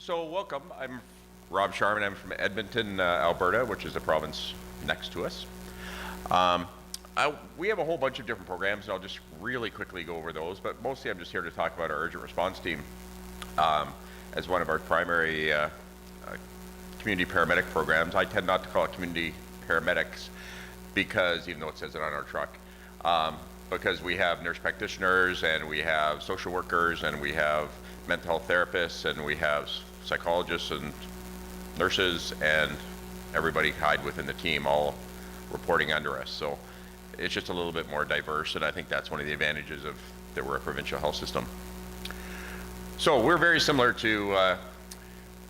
So welcome, I'm Rob Sharman. I'm from Edmonton, Alberta, which is the province next to us. We have a whole bunch of different programs, and I'll just really quickly go over those, but mostly I'm just here to talk about our urgent response team as one of our primary community paramedic programs. I tend not to call it community paramedics because, even though it says it on our truck, because we have nurse practitioners and we have social workers and we have mental health therapists and we have psychologists and nurses and everybody hide within the team, all reporting under us. So it's just a little bit more diverse, and I think that's one of the advantages of that we're a provincial health system. So we're very similar to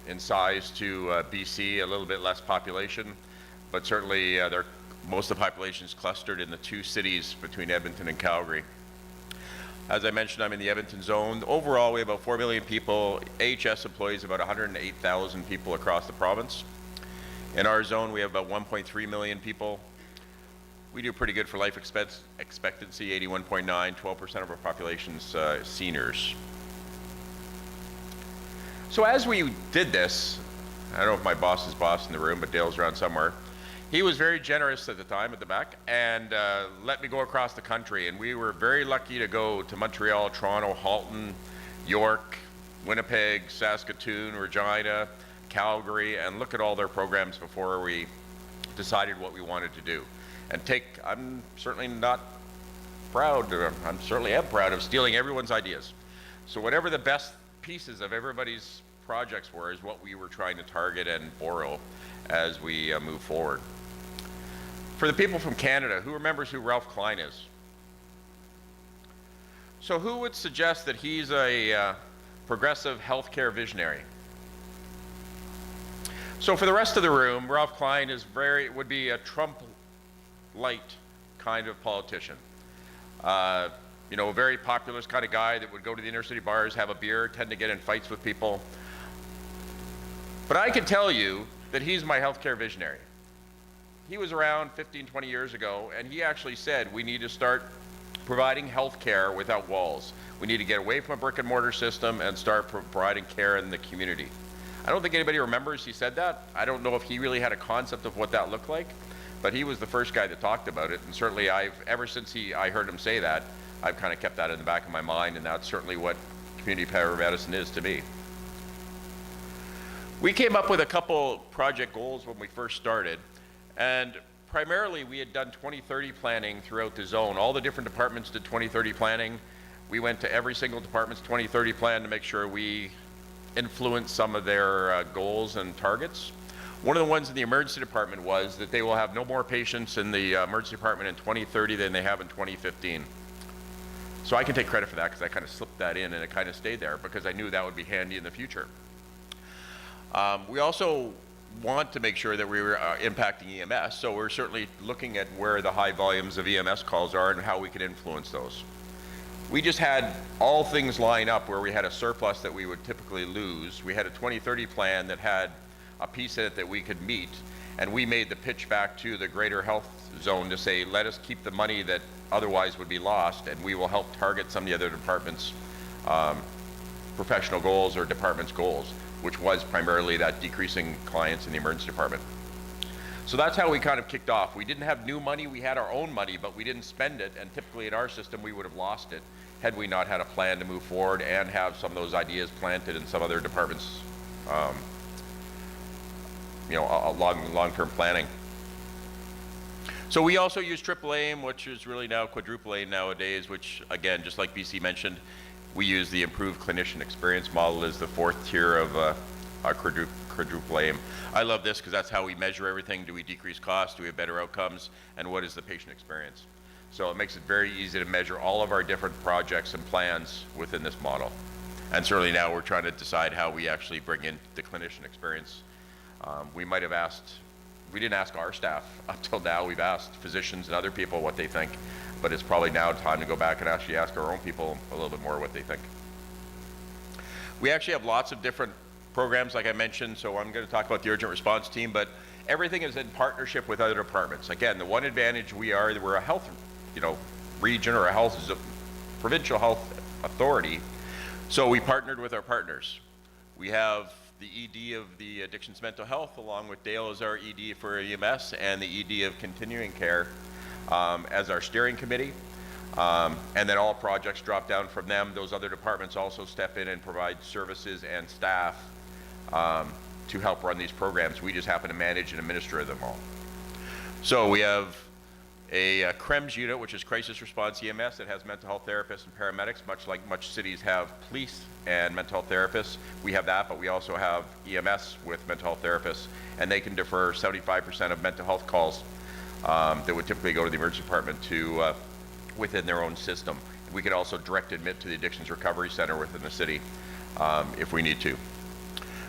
in size to BC, a little bit less population, but certainly most of the population is clustered in the two cities between Edmonton and Calgary. As I mentioned, I'm in the Edmonton zone. Overall, we have about 4 million people. AHS employs about 108,000 people across the province. In our zone, we have about 1.3 million people. We do pretty good for life expectancy, 81.9, 12% of our population's seniors. So as we did this, I don't know if my boss's boss in the room, but Dale's around somewhere. He was very generous at the time at the back and let me go across the country, and we were very lucky to go to Montreal, Toronto, Halton, York, Winnipeg, Saskatoon, Regina, Calgary, and look at all their programs before we decided what we wanted to do. And I'm certainly not proud, I certainly am proud of stealing everyone's ideas. So whatever the best pieces of everybody's projects were is what we were trying to target and borrow as we move forward. For the people from Canada, who remembers who Ralph Klein is? So who would suggest that he's a progressive healthcare visionary? So for the rest of the room, Ralph Klein would be a Trump-light kind of politician. A very populist kind of guy that would go to the inner city bars, have a beer, tend to get in fights with people. But I can tell you that he's my healthcare visionary. He was around 15, 20 years ago, and he actually said we need to start providing health care without walls. We need to get away from a brick and mortar system and start providing care in the community. I don't think anybody remembers he said that. I don't know if he really had a concept of what that looked like, but he was the first guy that talked about it, and certainly ever since I heard him say that, I've kind of kept that in the back of my mind, and that's certainly what community paramedicine is to me. We came up with a couple project goals when we first started, and primarily we had done 2030 planning throughout the zone. All the different departments did 2030 planning. We went to every single department's 2030 plan to make sure we influenced some of their goals and targets. One of the ones in the emergency department was that they will have no more patients in the emergency department in 2030 than they have in 2015. So I can take credit for that because I kind of slipped that in and it kind of stayed there because I knew that would be handy in the future. We also want to make sure that we were impacting EMS, so we're certainly looking at where the high volumes of EMS calls are and how we can influence those. We just had all things line up where we had a surplus that we would typically lose. We had a 2030 plan that had a piece in it that we could meet, and we made the pitch back to the greater health zone to say, let us keep the money that otherwise would be lost, and we will help target some of the other departments' professional goals or departments' goals, which was primarily that decreasing clients in the emergency department. So that's how we kind of kicked off. We didn't have new money, we had our own money, but we didn't spend it, and typically in our system we would have lost it had we not had a plan to move forward and have some of those ideas planted in some other departments, long-term planning. So we also use triple aim, which is really now quadruple aim nowadays, which again, just like BC mentioned, we use the improved clinician experience model as the fourth tier of our quadruple aim. I love this because that's how we measure everything. Do we decrease costs? Do we have better outcomes? And what is the patient experience? So it makes it very easy to measure all of our different projects and plans within this model. And certainly now we're trying to decide how we actually bring in the clinician experience. We didn't ask our staff up till now. We've asked physicians and other people what they think. But it's probably now time to go back and actually ask our own people a little bit more what they think. We actually have lots of different programs, like I mentioned, so I'm going to talk about the urgent response team, but everything is in partnership with other departments. Again, the one advantage we're a health region or a provincial health authority, so we partnered with our partners. We have the ED of the Addictions Mental Health, along with Dale as our ED for EMS, and the ED of Continuing Care as our steering committee. And then all projects drop down from them. Those other departments also step in and provide services and staff to help run these programs. We just happen to manage and administer them all. So we have a CREMS unit, which is Crisis Response EMS, that has mental health therapists and paramedics, much like much cities have police and mental health therapists. We have that, but we also have EMS with mental health therapists, and they can defer 75% of mental health calls that would typically go to the emergency department to within their own system. We could also direct admit to the Addictions Recovery Center within the city if we need to.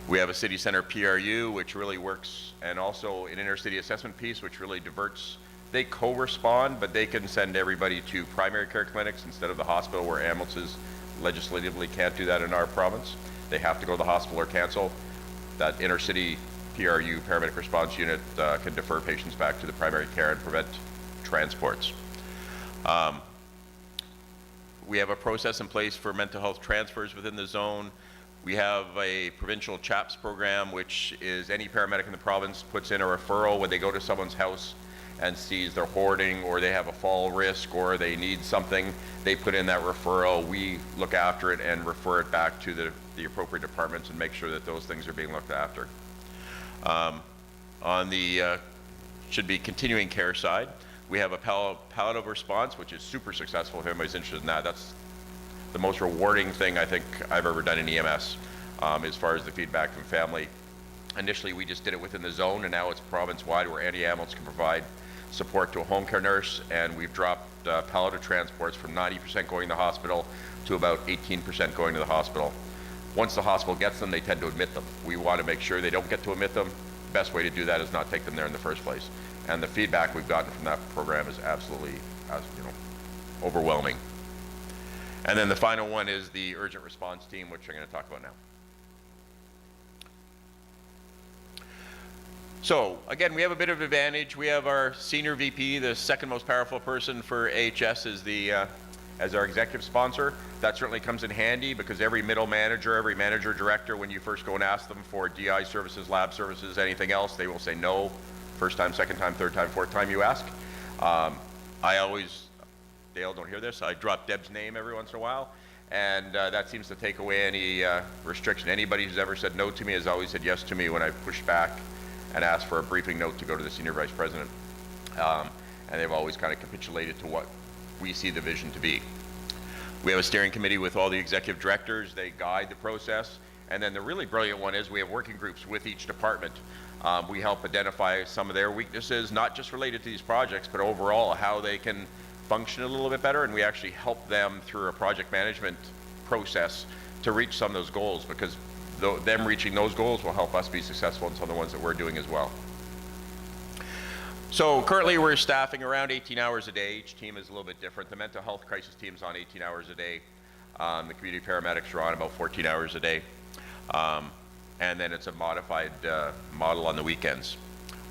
We have a city center PRU, which really works, and also an inner city assessment piece, which really diverts. They co-respond, but they can send everybody to primary care clinics instead of the hospital, where ambulances legislatively can't do that in our province. They have to go to the hospital or cancel. That inner city PRU, paramedic response unit, can defer patients back to the primary care and prevent transports. We have a process in place for mental health transfers within the zone. We have a provincial CHAPS program, which is any paramedic in the province puts in a referral when they go to someone's house and sees they're hoarding, or they have a fall risk, or they need something. They put in that referral. We look after it and refer it back to the appropriate departments and make sure that those things are being looked after. On the should be continuing care side, we have a palliative response, which is super successful. If anybody's interested in that, that's the most rewarding thing I think I've ever done in EMS as far as the feedback from family. Initially, we just did it within the zone, and now it's province-wide, where any ambulance can provide support to a home care nurse, and we've dropped palliative transports from 90% going to the hospital to about 18% going to the hospital. Once the hospital gets them, they tend to admit them. We want to make sure they don't get to admit them. The best way to do that is not take them there in the first place. And the feedback we've gotten from that program is absolutely, overwhelming. And then the final one is the urgent response team, which I'm going to talk about now. So again, we have a bit of an advantage. We have our senior VP, the second most powerful person for AHS, as our executive sponsor. That certainly comes in handy, because every middle manager, every manager director, when you first go and ask them for DI services, lab services, anything else, they will say no. First time, second time, third time, fourth time you ask. I always, Dale, don't hear this, I drop Deb's name every once in a while, and that seems to take away any restriction. Anybody who's ever said no to me has always said yes to me when I pushed back and asked for a briefing note to go to the senior vice president. And they've always kind of capitulated to what we see the vision to be. We have a steering committee with all the executive directors. They guide the process. And then the really brilliant one is we have working groups with each department. We help identify some of their weaknesses, not just related to these projects, but overall how they can function a little bit better. And we actually help them through a project management process to reach some of those goals, because them reaching those goals will help us be successful in some of the ones that we're doing as well. So currently we're staffing around 18 hours a day. Each team is a little bit different. The mental health crisis team's on 18 hours a day. The community paramedics are on about 14 hours a day. And then it's a modified model on the weekends.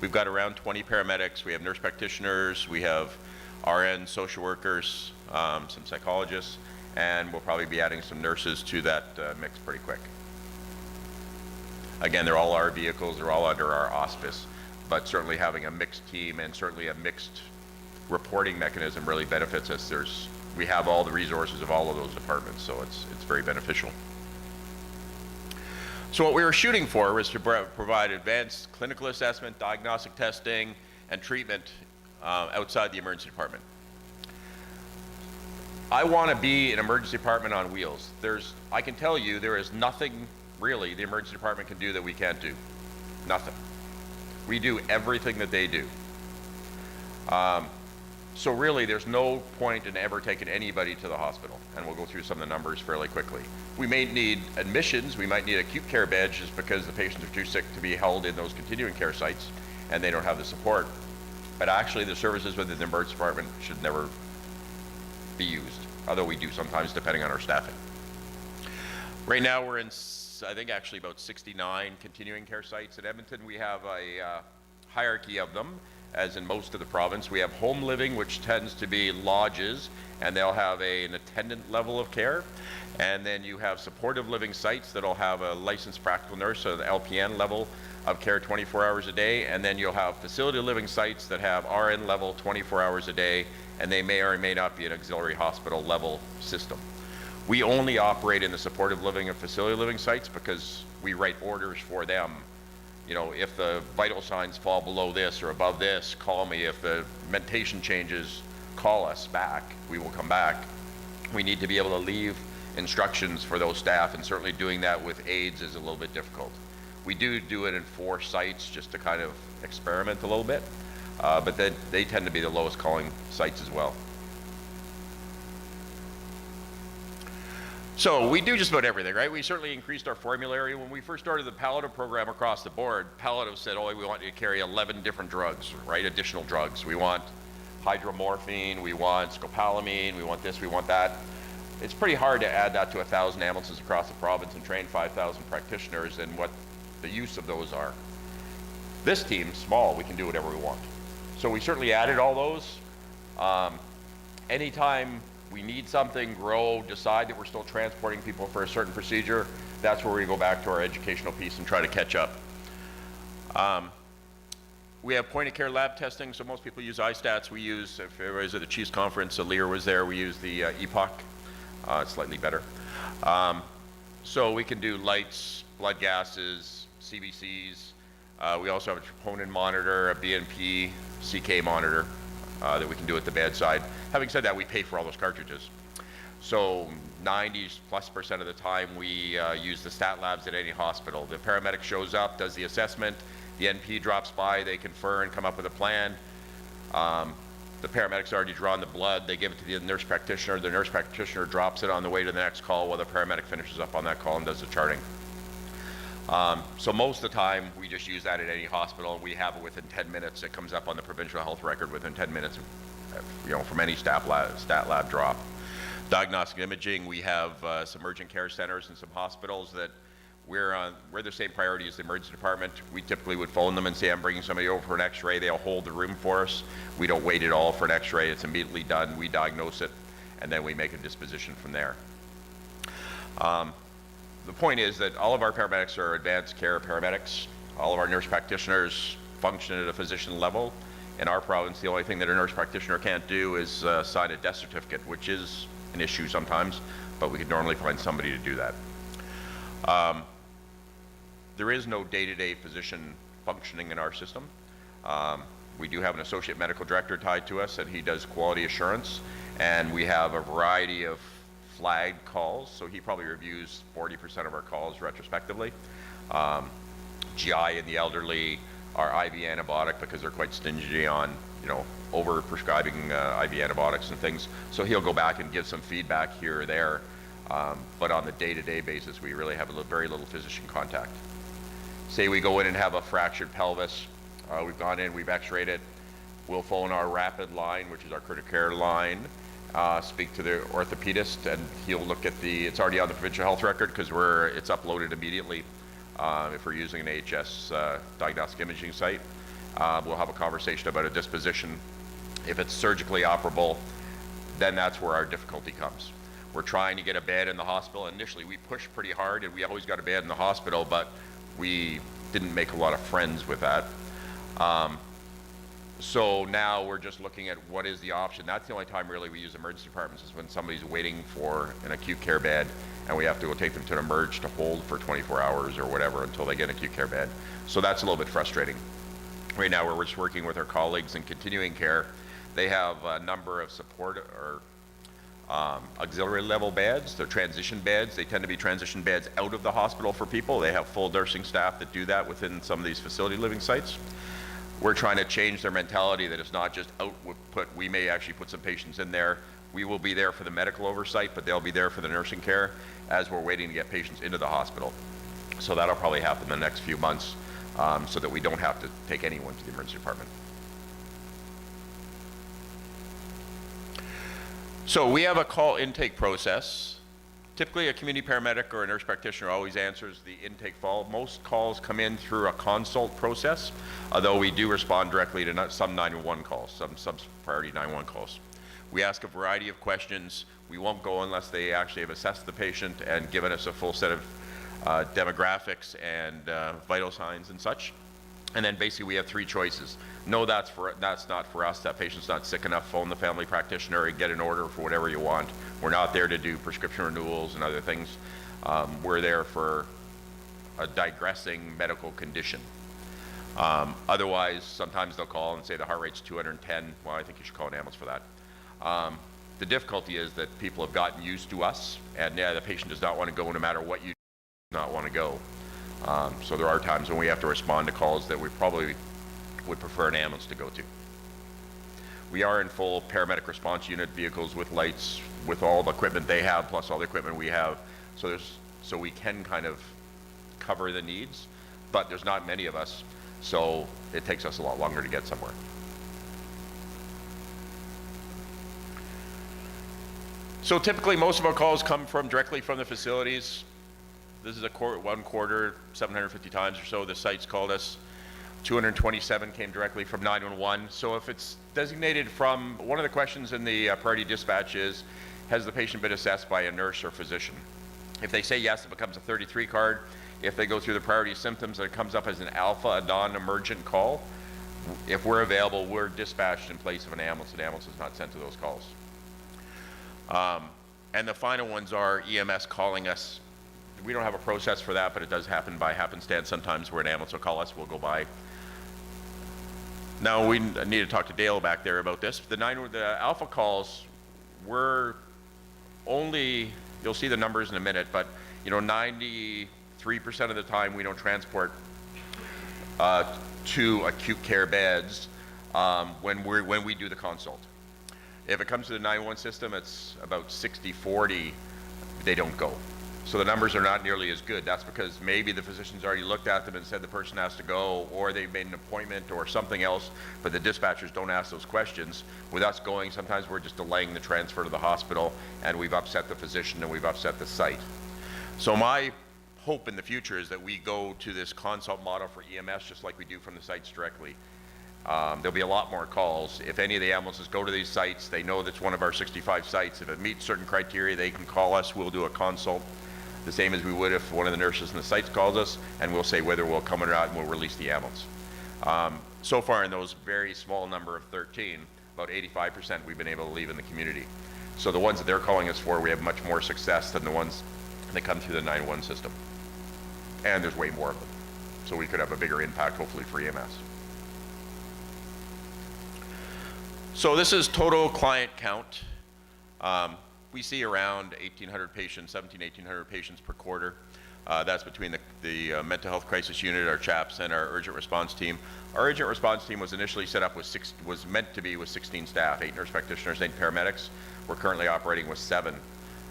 We've got around 20 paramedics. We have nurse practitioners. We have RN, social workers, some psychologists, and we'll probably be adding some nurses to that mix pretty quick. Again, they're all our vehicles, they're all under our auspice, but certainly having a mixed team and certainly a mixed reporting mechanism really benefits us. We have all the resources of all of those departments, so it's very beneficial. So what we were shooting for was to provide advanced clinical assessment, diagnostic testing, and treatment outside the emergency department. I want to be an emergency department on wheels. I can tell you there is nothing really the emergency department can do that we can't do. Nothing. We do everything that they do. So really there's no point in ever taking anybody to the hospital, and we'll go through some of the numbers fairly quickly. We may need admissions, we might need acute care beds just because the patients are too sick to be held in those continuing care sites and they don't have the support. But actually the services within the emergency department should never be used, although we do sometimes depending on our staffing. Right now we're in, I think, actually about 69 continuing care sites. In Edmonton we have a hierarchy of them, as in most of the province. We have home living, which tends to be lodges, and they'll have an attendant level of care. And then you have supportive living sites that'll have a licensed practical nurse, so the LPN level of care 24 hours a day. And then you'll have facility living sites that have RN level 24 hours a day, and they may or may not be an auxiliary hospital level system. We only operate in the supportive living and facility living sites because we write orders for them. You know, if the vital signs fall below this or above this, call me. If the mentation changes, call us back. We will come back. We need to be able to leave instructions for those staff, and certainly doing that with aides is a little bit difficult. We do it in 4 sites just to kind of experiment a little bit, but they tend to be the lowest calling sites as well. So we do just about everything, right? We certainly increased our formulary. When we first started the palliative program across the board, palliative said, oh, we want you to carry 11 different drugs, right? Additional drugs. We want hydromorphine, we want scopolamine, we want this, we want that. It's pretty hard to add that to 1,000 ambulances across the province and train 5,000 practitioners and what the use of those are. This team's small, we can do whatever we want. So we certainly added all those. Anytime we need something, grow, decide that we're still transporting people for a certain procedure, that's where we go back to our educational piece and try to catch up. We have point of care lab testing, so most people use iStats. We use, if everybody's at the Chiefs Conference, Lear was there, we use the EPOC. It's slightly better. So we can do lights, blood gases, CBCs. We also have a troponin monitor, a BNP, CK monitor that we can do at the bedside. Having said that, we pay for all those cartridges. So 90+% of the time we use the stat labs at any hospital. The paramedic shows up, does the assessment, the NP drops by, they confer and come up with a plan. The paramedic's already drawn the blood, they give it to the nurse practitioner drops it on the way to the next call while the paramedic finishes up on that call and does the charting. So most of the time we just use that at any hospital, and we have it within 10 minutes. It comes up on the provincial health record within 10 minutes, from any stat lab drop. Diagnostic imaging, we have some urgent care centers and some hospitals that we're the same priority as the emergency department. We typically would phone them and say, I'm bringing somebody over for an x-ray. They'll hold the room for us. We don't wait at all for an x-ray. It's immediately done. We diagnose it, and then we make a disposition from there. The point is that all of our paramedics are advanced care paramedics. All of our nurse practitioners function at a physician level. In our province, the only thing that a nurse practitioner can't do is sign a death certificate, which is an issue sometimes, but we could normally find somebody to do that. There is no day-to-day physician functioning in our system. We do have an associate medical director tied to us, and he does quality assurance, and we have a variety of flagged calls, so he probably reviews 40% of our calls retrospectively. GI in the elderly, our IV antibiotic, because they're quite stingy on, over prescribing IV antibiotics and things. So he'll go back and give some feedback here or there, but on the day-to-day basis, we really have very little physician contact. Say we go in and have a fractured pelvis, we've gone in, we've x-rayed it, we'll phone our rapid line, which is our critical care line, speak to the orthopedist, and he'll look at it's already on the provincial health record because it's uploaded immediately if we're using an AHS diagnostic imaging site. We'll have a conversation about a disposition. If it's surgically operable, then that's where our difficulty comes. We're trying to get a bed in the hospital. Initially, we pushed pretty hard, and we always got a bed in the hospital, but we didn't make a lot of friends with that. So now we're just looking at what is the option. That's the only time really we use emergency departments, is when somebody's waiting for an acute care bed and we have to go take them to an emerge to hold for 24 hours or whatever until they get an acute care bed. So that's a little bit frustrating. Right now we're just working with our colleagues in continuing care. They have a number of support or auxiliary level beds. They're transition beds. They tend to be transition beds out of the hospital for people. They have full nursing staff that do that within some of these facility living sites. We're trying to change their mentality that it's not just output. We may actually put some patients in there. We will be there for the medical oversight, but they'll be there for the nursing care as we're waiting to get patients into the hospital. So that'll probably happen in the next few months so that we don't have to take anyone to the emergency department. So we have a call intake process. Typically, a community paramedic or a nurse practitioner always answers the intake call. Most calls come in through a consult process, although we do respond directly to some 911 calls, some sub-priority 911 calls. We ask a variety of questions. We won't go unless they actually have assessed the patient and given us a full set of demographics and vital signs and such. And then basically we have three choices. No, that's not for us. That patient's not sick enough. Phone the family practitioner and get an order for whatever you want. We're not there to do prescription renewals and other things. We're there for a digressing medical condition. Otherwise, sometimes they'll call and say the heart rate's 210. Well, I think you should call an ambulance for that. The difficulty is that people have gotten used to us, and yeah, the patient does not want to go no matter what you do, not want to go. So there are times when we have to respond to calls that we probably would prefer an ambulance to go to. We are in full paramedic response unit vehicles with lights, with all the equipment they have, plus all the equipment we have. So we can kind of cover the needs, but there's not many of us, so it takes us a lot longer to get somewhere. So typically most of our calls come directly from the facilities. This is one quarter, 750 times or so the sites called us. 227 came directly from 911. So if it's designated from, one of the questions in the priority dispatch is, has the patient been assessed by a nurse or physician? If they say yes, it becomes a 33 card. If they go through the priority symptoms, it comes up as an alpha, a non-emergent call. If we're available, we're dispatched in place of an ambulance. An ambulance is not sent to those calls. And the final ones are EMS calling us. We don't have a process for that, but it does happen by happenstance sometimes where an ambulance will call us, we'll go by. Now we need to talk to Dale back there about this. The alpha calls, we're only, you'll see the numbers in a minute, but 93% of the time we don't transport to acute care beds when we do the consult. If it comes to the 911 system, it's about 60-40, they don't go. So the numbers are not nearly as good. That's because maybe the physician's already looked at them and said the person has to go, or they've made an appointment or something else, but the dispatchers don't ask those questions. With us going, sometimes we're just delaying the transfer to the hospital, and we've upset the physician and we've upset the site. So my hope in the future is that we go to this consult model for EMS just like we do from the sites directly. There'll be a lot more calls. If any of the ambulances go to these sites, they know that's one of our 65 sites. If it meets certain criteria, they can call us. We'll do a consult, the same as we would if one of the nurses in the sites calls us, and we'll say whether we'll come or not, and we'll release the ambulance. So far in those very small number of 13, about 85% we've been able to leave in the community. So the ones that they're calling us for, we have much more success than the ones that come through the 911 system. And there's way more of them. So we could have a bigger impact, hopefully, for EMS. So this is total client count. We see around 1,800 patients, 1,800 patients per quarter. That's between the mental health crisis unit, our CHAPS, and our urgent response team. Our urgent response team was initially set up with was meant to be with 16 staff, 8 nurse practitioners, 8 paramedics. We're currently operating with 7,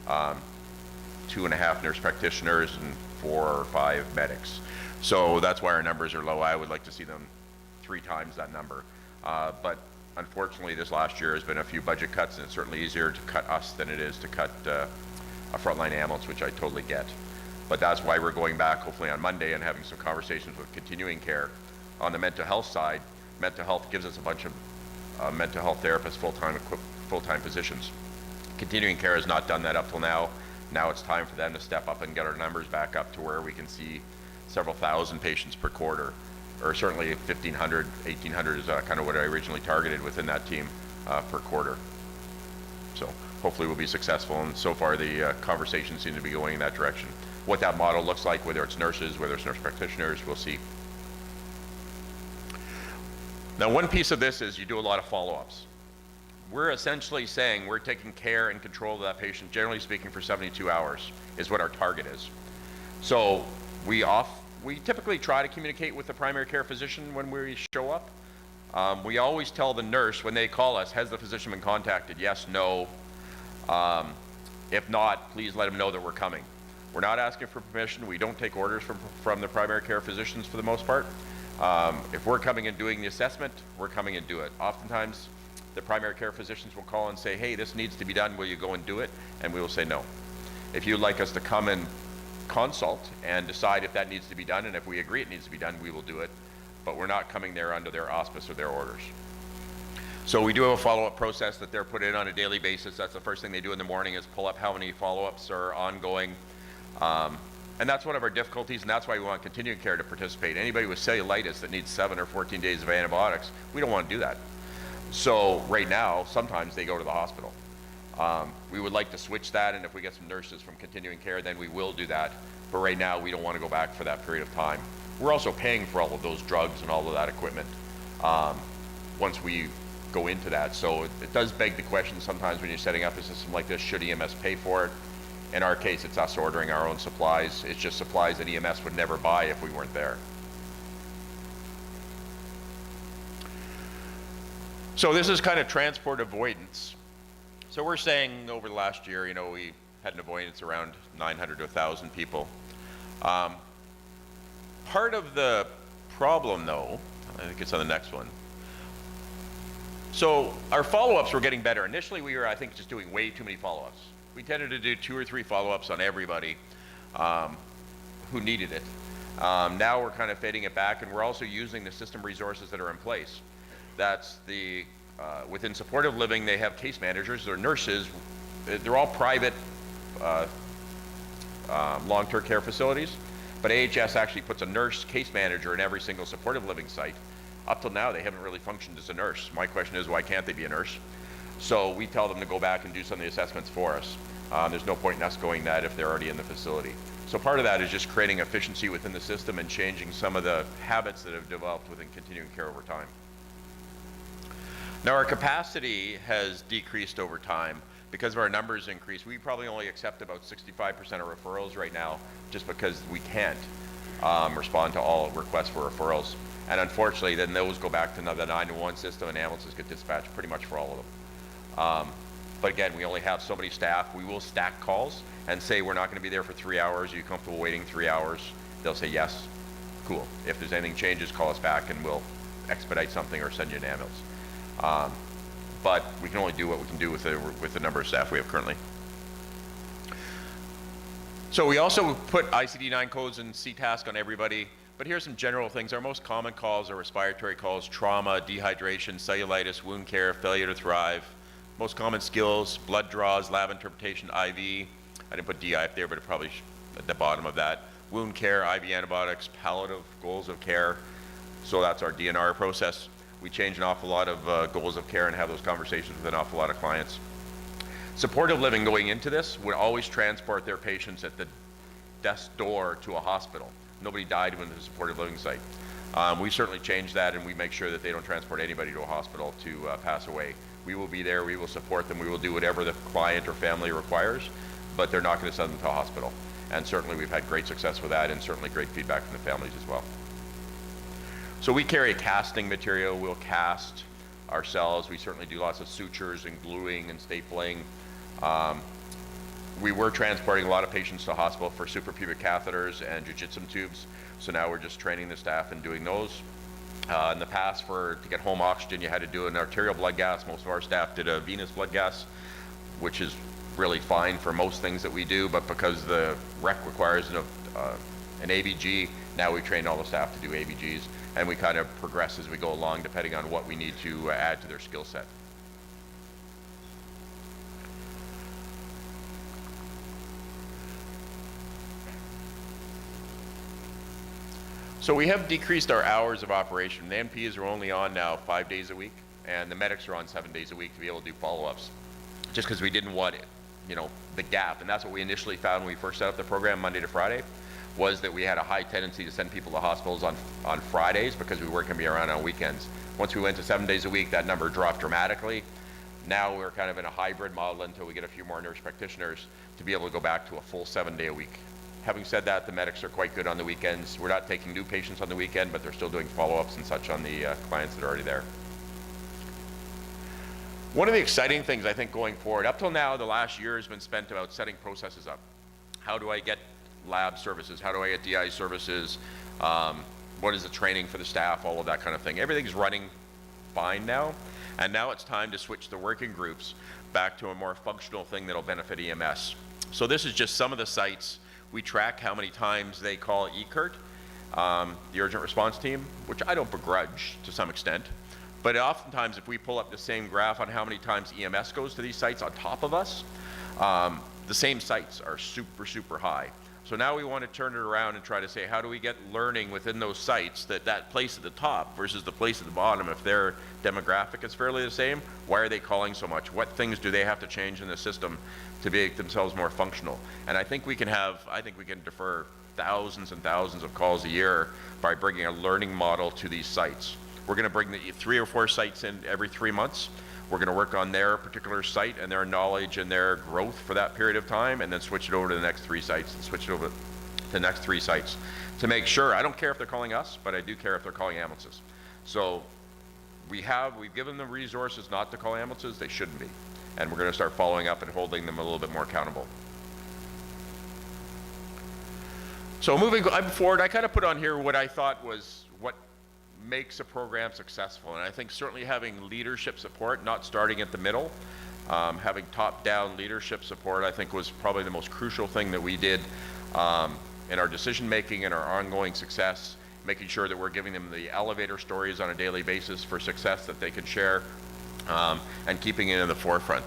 2.5 nurse practitioners and 4 or 5 medics. So that's why our numbers are low. I would like to see them 3 times that number. But unfortunately, this last year has been a few budget cuts, and it's certainly easier to cut us than it is to cut a frontline ambulance, which I totally get. But that's why we're going back, hopefully on Monday, and having some conversations with continuing care. On the mental health side, mental health gives us a bunch of mental health therapists, full-time positions. Continuing care has not done that up till now. Now it's time for them to step up and get our numbers back up to where we can see several thousand patients per quarter, or certainly 1,500, 1,800 is kind of what I originally targeted within that team per quarter. So hopefully we'll be successful, and so far the conversations seem to be going in that direction. What that model looks like, whether it's nurses, whether it's nurse practitioners, we'll see. Now, one piece of this is you do a lot of follow-ups. We're essentially saying we're taking care and control of that patient, generally speaking, for 72 hours is what our target is. So we typically try to communicate with the primary care physician when we show up. We always tell the nurse when they call us, has the physician been contacted? Yes, no. If not, please let them know that we're coming. We're not asking for permission. We don't take orders from the primary care physicians for the most part. If we're coming and doing the assessment, we're coming and do it. Oftentimes, the primary care physicians will call and say, hey, this needs to be done. Will you go and do it? And we will say no. If you'd like us to come and consult and decide if that needs to be done, and if we agree it needs to be done, we will do it. But we're not coming there under their auspice or their orders. So we do have a follow-up process that they're put in on a daily basis. That's the first thing they do in the morning, is pull up how many follow-ups are ongoing. And that's one of our difficulties, and that's why we want continuing care to participate. Anybody with cellulitis that needs 7 or 14 days of antibiotics, we don't want to do that. So right now, sometimes they go to the hospital. We would like to switch that, and if we get some nurses from continuing care, then we will do that. But right now, we don't want to go back for that period of time. We're also paying for all of those drugs and all of that equipment once we go into that. So it does beg the question sometimes when you're setting up a system like this, should EMS pay for it? In our case, it's us ordering our own supplies. It's just supplies that EMS would never buy if we weren't there. So this is kind of transport avoidance. So we're saying over the last year, you know, we had an avoidance around 900 to 1,000 people. Part of the problem, though, I think it's on the next one. So our follow-ups were getting better. Initially, we were, I think, just doing way too many follow-ups. We tended to do 2 or 3 follow-ups on everybody who needed it. Now we're kind of fading it back, and we're also using the system resources that are in place. That's the, within supportive living, they have case managers, they're nurses, they're all private long-term care facilities, but AHS actually puts a nurse case manager in every single supportive living site. Up till now, they haven't really functioned as a nurse. My question is, why can't they be a nurse? So we tell them to go back and do some of the assessments for us. There's no point in us going that if they're already in the facility. So part of that is just creating efficiency within the system and changing some of the habits that have developed within continuing care over time. Now our capacity has decreased over time because of our numbers increase. We probably only accept about 65% of referrals right now just because we can't respond to all requests for referrals. And unfortunately, then those go back to the 911 system, and ambulances get dispatched pretty much for all of them. But again, we only have so many staff. We will stack calls and say, we're not going to be there for 3 hours. Are you comfortable waiting 3 hours? They'll say yes. Cool. If there's anything changes, call us back and we'll expedite something or send you an ambulance. But we can only do what we can do with the number of staff we have currently. So we also put ICD-9 codes and CTASC on everybody. But here's some general things. Our most common calls are respiratory calls, trauma, dehydration, cellulitis, wound care, failure to thrive. Most common skills, blood draws, lab interpretation, IV. I didn't put DI up there, but it probably at the bottom of that. Wound care, IV antibiotics, palliative, goals of care. So that's our DNR process. We change an awful lot of goals of care and have those conversations with an awful lot of clients. Supportive living going into this would always transport their patients at the desk door to a hospital. Nobody died when the supportive living site. We certainly changed that, and we make sure that they don't transport anybody to a hospital to pass away. We will be there, we will support them, we will do whatever the client or family requires, but they're not going to send them to a hospital. And certainly we've had great success with that, and certainly great feedback from the families as well. So we carry casting material, we'll cast ourselves. We certainly do lots of sutures and gluing and stapling. We were transporting a lot of patients to hospital for suprapubic catheters and jujitsu tubes. So now we're just training the staff and doing those. In the past, to get home oxygen, you had to do an arterial blood gas. Most of our staff did a venous blood gas, which is really fine for most things that we do, but because the rec requires an ABG, now we train all the staff to do ABGs, and we kind of progress as we go along depending on what we need to add to their skill set. So we have decreased our hours of operation. The NPs are only on now 5 days a week, and the medics are on 7 days a week to be able to do follow-ups, just because we didn't want, the gap. And that's what we initially found when we first set up the program Monday to Friday, was that we had a high tendency to send people to hospitals on Fridays because we weren't going to be around on weekends. Once we went to 7 days a week, that number dropped dramatically. Now we're kind of in a hybrid model until we get a few more nurse practitioners to be able to go back to a full 7 day a week. Having said that, the medics are quite good on the weekends. We're not taking new patients on the weekend, but they're still doing follow-ups and such on the clients that are already there. One of the exciting things I think going forward, up till now, the last year has been spent about setting processes up. How do I get lab services? How do I get DI services? What is the training for the staff? All of that kind of thing. Everything's running fine now, and now it's time to switch the working groups back to a more functional thing that'll benefit EMS. So this is just some of the sites. We track how many times they call ECURT, the urgent response team, which I don't begrudge to some extent. But oftentimes if we pull up the same graph on how many times EMS goes to these sites on top of us, the same sites are super, super high. So now we want to turn it around and try to say, how do we get learning within those sites that place at the top versus the place at the bottom? If their demographic is fairly the same, why are they calling so much? What things do they have to change in the system to make themselves more functional? And I think we can defer thousands and thousands of calls a year by bringing a learning model to these sites. We're going to bring the 3 or 4 sites in every 3 months. We're going to work on their particular site and their knowledge and their growth for that period of time, and then switch it over to the next 3 sites, and switch it over to the next 3 sites to make sure. I don't care if they're calling us, but I do care if they're calling ambulances. So we've given them resources not to call ambulances. They shouldn't be. And we're going to start following up and holding them a little bit more accountable. So moving forward, I kind of put on here what I thought was what makes a program successful. And I think certainly having leadership support, not starting at the middle, having top-down leadership support, I think was probably the most crucial thing that we did in our decision-making and our ongoing success, making sure that we're giving them the elevator stories on a daily basis for success that they can share, and keeping it in the forefront.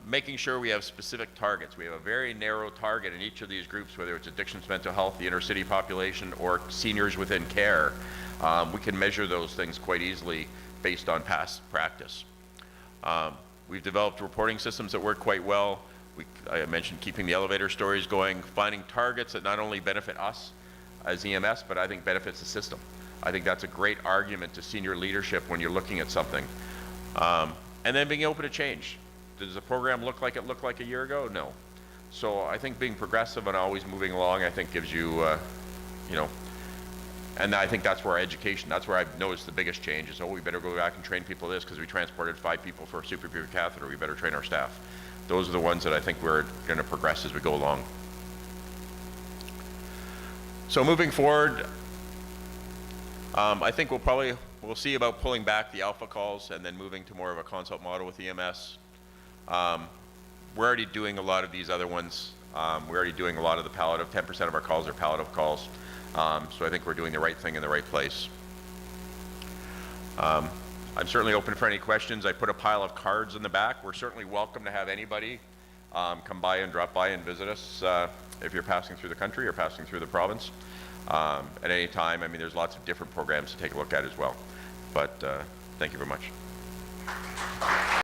Making sure we have specific targets. We have a very narrow target in each of these groups, whether it's addictions, mental health, the inner city population, or seniors within care. We can measure those things quite easily based on past practice. We've developed reporting systems that work quite well. I mentioned keeping the elevator stories going, finding targets that not only benefit us as EMS, but I think benefits the system. I think that's a great argument to senior leadership when you're looking at something. And then being open to change. Does the program look like it looked like a year ago? No. So I think being progressive and always moving along, I think gives you, and I think that's where education, that's where I've noticed the biggest change is, we better go back and train people this because we transported 5 people for a suprapubic catheter, we better train our staff. Those are the ones that I think we're going to progress as we go along. So moving forward, I think we'll see about pulling back the alpha calls and then moving to more of a consult model with EMS. We're already doing a lot of these other ones. We're already doing a lot of the palliative. 10% of our calls are palliative calls. So I think we're doing the right thing in the right place. I'm certainly open for any questions. I put a pile of cards in the back. We're certainly welcome to have anybody come by and drop by and visit us if you're passing through the country or passing through the province at any time. I mean, there's lots of different programs to take a look at as well. But thank you very much.